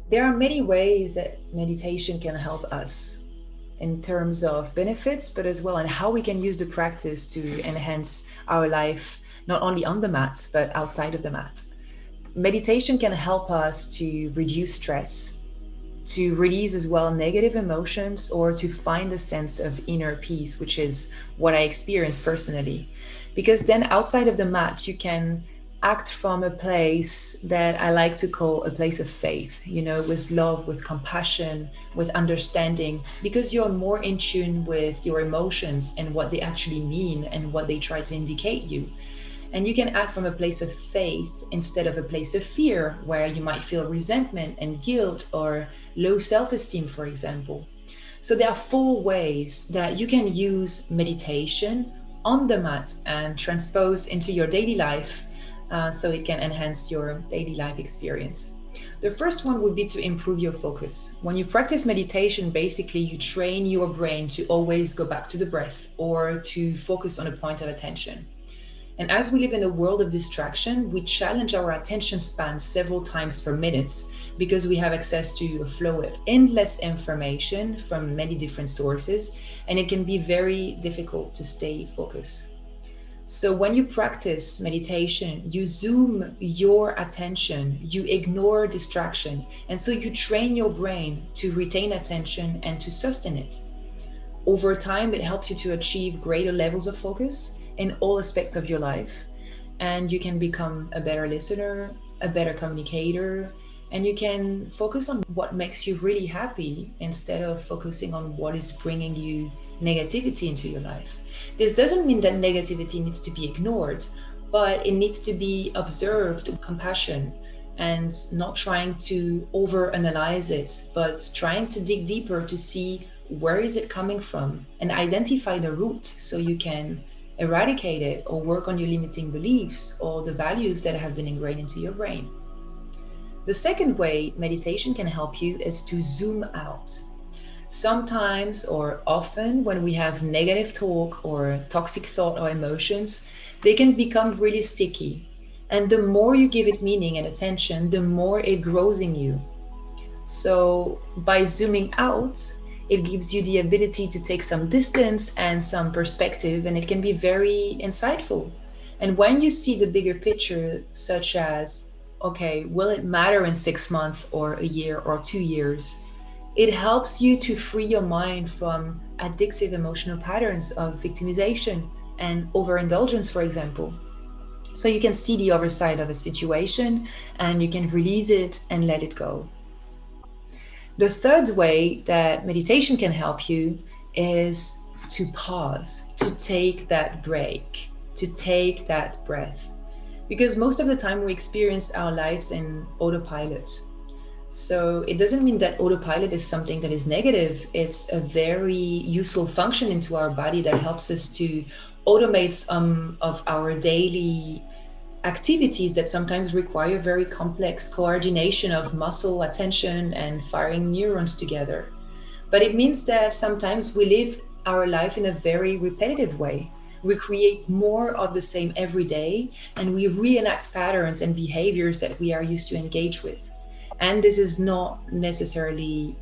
There are many ways that meditation can help us in terms of benefits, but as well in how we can use the practice to enhance our life, not only on the mat, but outside of the mat. Meditation can help us to reduce stress, to release as well negative emotions, or to find a sense of inner peace, which is what I experience personally. Because then outside of the mat, you can act from a place that I like to call a place of faith, with love, with compassion, with understanding, because you're more in tune with your emotions and what they actually mean and what they try to indicate you. And you can act from a place of faith instead of a place of fear, where you might feel resentment and guilt or low self esteem, for example. So, there are four ways that you can use meditation on the mat and transpose into your daily life so it can enhance your daily life experience. The first one would be to improve your focus. When you practice meditation, basically you train your brain to always go back to the breath or to focus on a point of attention. And as we live in a world of distraction, we challenge our attention span several times per minute because we have access to a flow of endless information from many different sources, and it can be very difficult to stay focused. So, when you practice meditation, you zoom your attention, you ignore distraction, and so you train your brain to retain attention and to sustain it. Over time, it helps you to achieve greater levels of focus in all aspects of your life. And you can become a better listener, a better communicator, and you can focus on what makes you really happy instead of focusing on what is bringing you negativity into your life. This doesn't mean that negativity needs to be ignored, but it needs to be observed with compassion and not trying to overanalyze it, but trying to dig deeper to see where is it coming from and identify the root so you can eradicate it or work on your limiting beliefs or the values that have been ingrained into your brain. The second way meditation can help you is to zoom out. Sometimes or often, when we have negative talk or toxic thought or emotions, they can become really sticky. And the more you give it meaning and attention, the more it grows in you. So, by zooming out, it gives you the ability to take some distance and some perspective, and it can be very insightful. And when you see the bigger picture, such as, okay, will it matter in 6 months or a year or 2 years? It helps you to free your mind from addictive emotional patterns of victimization and overindulgence, for example. So you can see the other side of a situation and you can release it and let it go. The third way that meditation can help you is to pause, to take that break, to take that breath. Because most of the time we experience our lives in autopilot. So it doesn't mean that autopilot is something that is negative. It's a very useful function into our body that helps us to automate some of our daily activities that sometimes require very complex coordination of muscle, attention, and firing neurons together. But it means that sometimes we live our life in a very repetitive way. We create more of the same every day, and we reenact patterns and behaviors that we are used to engage with. And this is not necessarily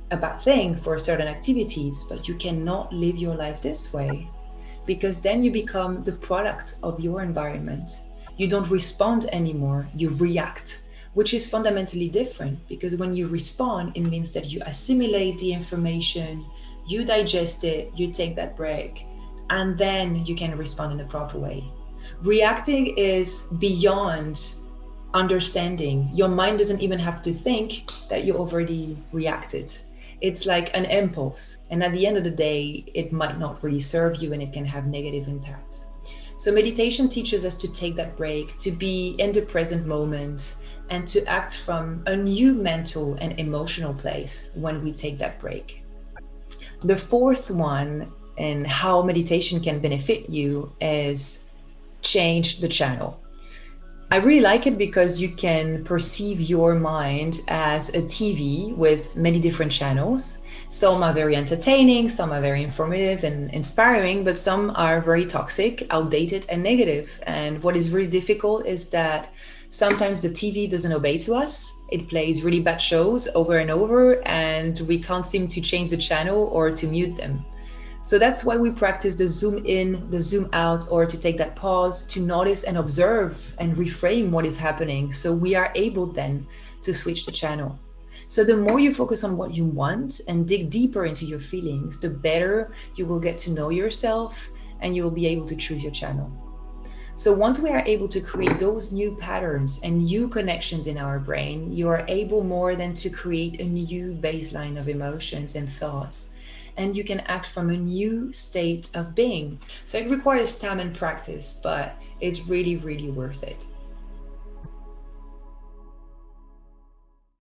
a bad thing for certain activities, but you cannot live your life this way because then you become the product of your environment. You don't respond anymore, you react, which is fundamentally different because when you respond, it means that you assimilate the information, you digest it, you take that break, and then you can respond in a proper way. Reacting is beyond understanding. Your mind doesn't even have to think that you already reacted. It's like an impulse. And at the end of the day, it might not really serve you and it can have negative impacts. So meditation teaches us to take that break, to be in the present moment, and to act from a new mental and emotional place when we take that break. The fourth one, and how meditation can benefit you, is change the channel. I really like it because you can perceive your mind as a TV with many different channels. Some are very entertaining, some are very informative and inspiring, but some are very toxic, outdated, and negative. And what is really difficult is that Sometimes the TV doesn't obey to us. It plays really bad shows over and over, and we can't seem to change the channel or to mute them. So that's why we practice the zoom in, the zoom out, or to take that pause to notice and observe and reframe what is happening. So we are able then to switch the channel. So the more you focus on what you want and dig deeper into your feelings, the better you will get to know yourself and you will be able to choose your channel. So once we are able to create those new patterns and new connections in our brain, you are able more than to create a new baseline of emotions and thoughts. And you can act from a new state of being. So it requires time and practice, but it's really, really worth it.